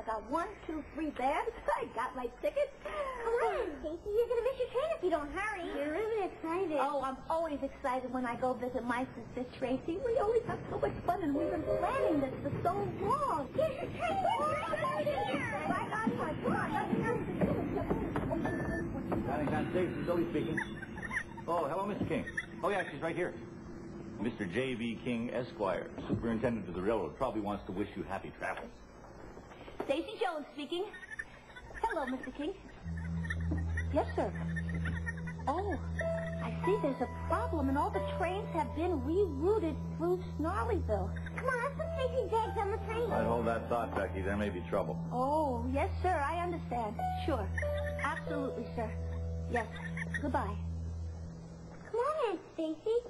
got 1, 2, 3 bands. I got my tickets. Come on, Stacy. You're going to miss your train if you don't hurry. You're really excited. Oh, I'm always excited when I go visit my sister, Tracy. We always have so much fun, and we've been planning this for so long. Here's your train. Right on time. Come on, nothing else to do. Paddington Stacy, Billy speaking. Oh, hello, Mr. King. Oh, yeah, she's right here. Mr. J.B. King, Esquire, superintendent of the railroad, probably wants to wish you happy travels. Stacy Jones speaking. Hello, Mr. King. Yes, sir. Oh, I see there's a problem, and all the trains have been rerouted through Snarleyville. Come on, let's put Stacy's bags on the train. I'd hold that thought, Becky. There may be trouble. Oh, yes, sir. I understand. Sure. Absolutely, sir. Yes. Goodbye. Come on, Aunt Stacy.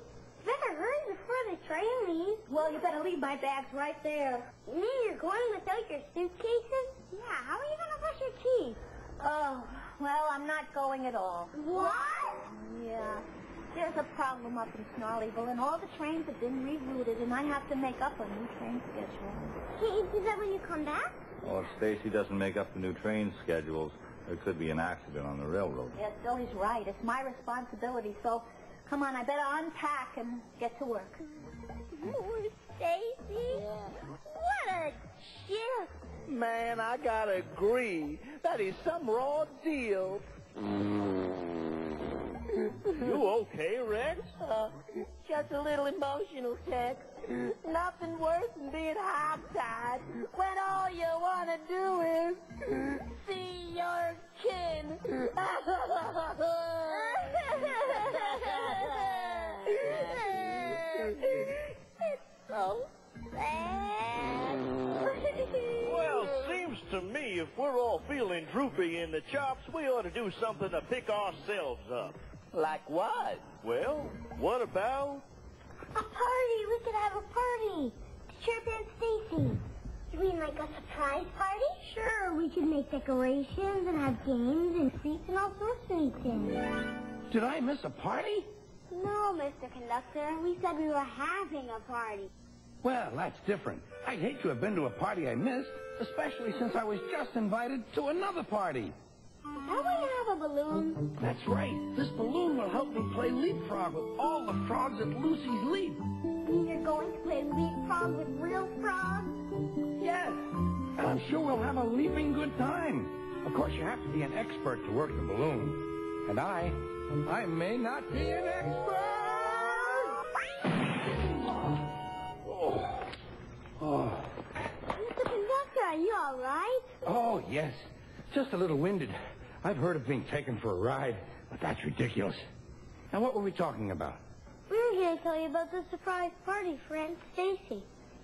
Better hurry before the train leaves. Well, you better leave my bags right there. You mean you're going without your suitcases? Yeah, how are you going to brush your teeth? Oh, well, I'm not going at all. What? Yeah. There's a problem up in Snarleyville, and all the trains have been rerouted, and I have to make up a new train schedule. Can't you do that when you come back? Well, if Stacy doesn't make up the new train schedules, there could be an accident on the railroad. Yes, Billy's right. It's my responsibility, so come on, I better unpack and get to work. Poor Stacy. Yeah. What a shift. Man, I gotta agree. That is some raw deal. You okay, Rex? Just a little emotional, Tex. Nothing worse than being hogtied when all you want to do is see your kin. It's so sad. Well, seems to me if we're all feeling droopy in the chops, we ought to do something to pick ourselves up. Like what? Well, what about... A party. We could have a party. Chirp Aunt Stacy. You mean like a surprise party? Sure, we could make decorations and have games and sweets and all sorts of neat things. Did I miss a party? No, Mr. Conductor. We said we were having a party. Well, that's different. I'd hate to have been to a party I missed, especially since I was just invited to another party. Is that why you have a balloon? That's right. This balloon will help me play leapfrog with all the frogs at Lucy's Leap. You mean you're going to play leapfrog with real frogs? Yes. And I'm sure we'll have a leaping good time. Of course, you have to be an expert to work the balloon. And I may not be an expert. Oh. Mr. Conductor, are you all right? Oh, yes. Just a little winded. I've heard of being taken for a ride, but that's ridiculous. Now, what were we talking about? We were here to tell you about the surprise party for Aunt Stacy.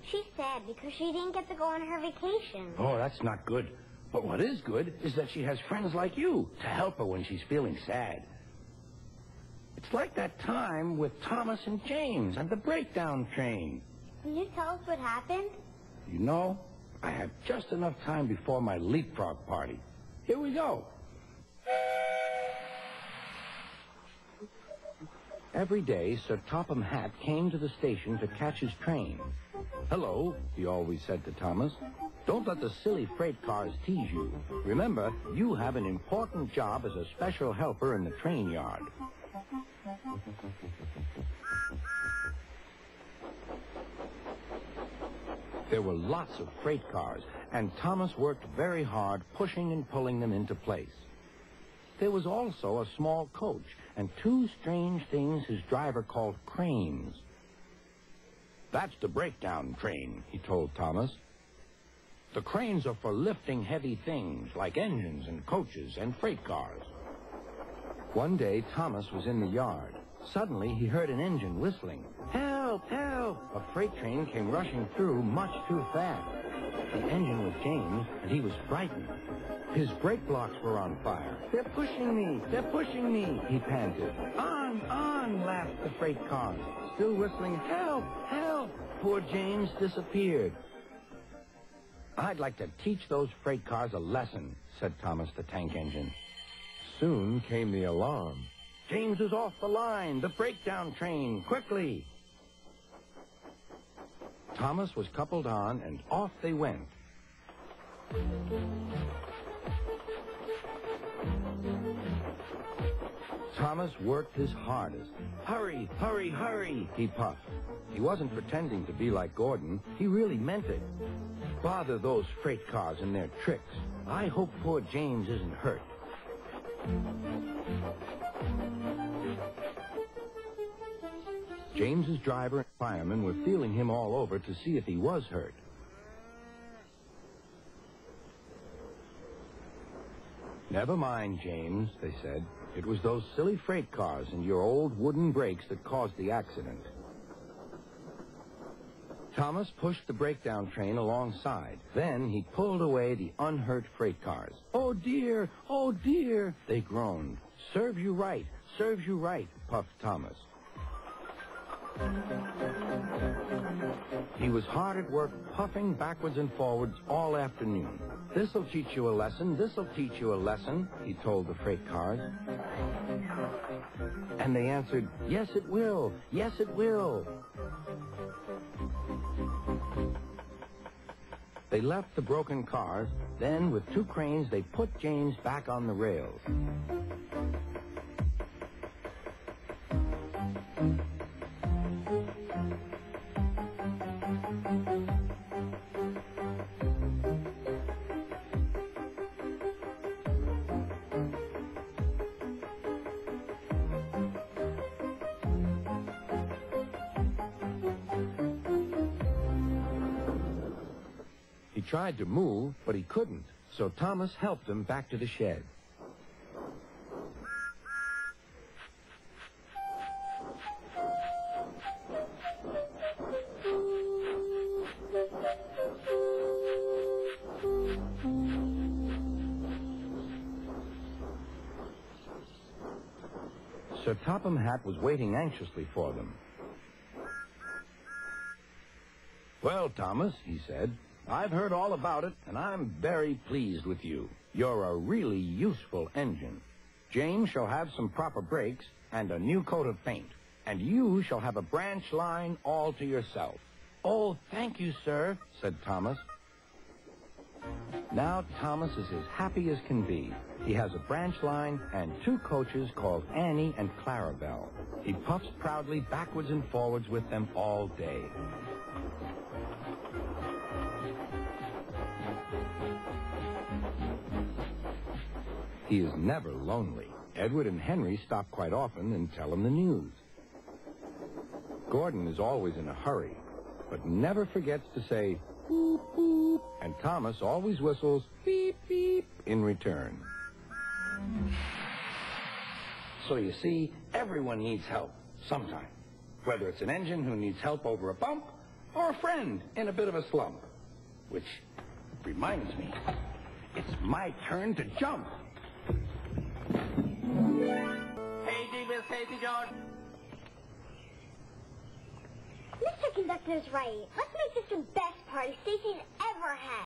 She's sad because she didn't get to go on her vacation. Oh, that's not good. But what is good is that she has friends like you to help her when she's feeling sad. It's like that time with Thomas and James and the breakdown train. Can you tell us what happened? You know, I have just enough time before my leapfrog party. Here we go. Every day, Sir Topham Hatt came to the station to catch his train. Hello, he always said to Thomas. Don't let the silly freight cars tease you. Remember, you have an important job as a special helper in the train yard. There were lots of freight cars, and Thomas worked very hard pushing and pulling them into place. There was also a small coach and two strange things his driver called cranes. That's the breakdown train, he told Thomas. The cranes are for lifting heavy things like engines and coaches and freight cars. One day, Thomas was in the yard. Suddenly, he heard an engine whistling. Help! Help! A freight train came rushing through much too fast. The engine was James, and he was frightened. His brake blocks were on fire. They're pushing me! They're pushing me! He panted. On! Laughed the freight cars, still whistling, help! Help! Poor James disappeared. I'd like to teach those freight cars a lesson, said Thomas the tank engine. Soon came the alarm. James is off the line. The breakdown train. Quickly. Thomas was coupled on, and off they went. Thomas worked his hardest. Hurry, hurry, hurry, he puffed. He wasn't pretending to be like Gordon. He really meant it. Bother those freight cars and their tricks. I hope poor James isn't hurt. James's driver and firemen were feeling him all over to see if he was hurt. Never mind, James, they said. It was those silly freight cars and your old wooden brakes that caused the accident. Thomas pushed the breakdown train alongside. Then he pulled away the unhurt freight cars. Oh, dear, they groaned. Serves you right, puffed Thomas. He was hard at work, puffing backwards and forwards all afternoon. This'll teach you a lesson, he told the freight cars. And they answered, yes, it will. They left the broken cars. Then, with 2 cranes, they put James back on the rails. He tried to move, but he couldn't, so Thomas helped him back to the shed. Sir Topham Hatt was waiting anxiously for them. Well, Thomas, he said, I've heard all about it, and I'm very pleased with you. You're a really useful engine. James shall have some proper brakes and a new coat of paint, and you shall have a branch line all to yourself. Oh, thank you, sir, said Thomas. Now Thomas is as happy as can be. He has a branch line and 2 coaches called Annie and Clarabelle. He puffs proudly backwards and forwards with them all day. He is never lonely. Edward and Henry stop quite often and tell him the news. Gordon is always in a hurry, but never forgets to say, boop, boop, and Thomas always whistles, beep, beep, in return. So you see, everyone needs help sometime, whether it's an engine who needs help over a bump or a friend in a bit of a slump. Which reminds me, it's my turn to jump. Hey, Miss Stacy George. Mr. Conductor's right. Let's make this the best party Stacy's ever had.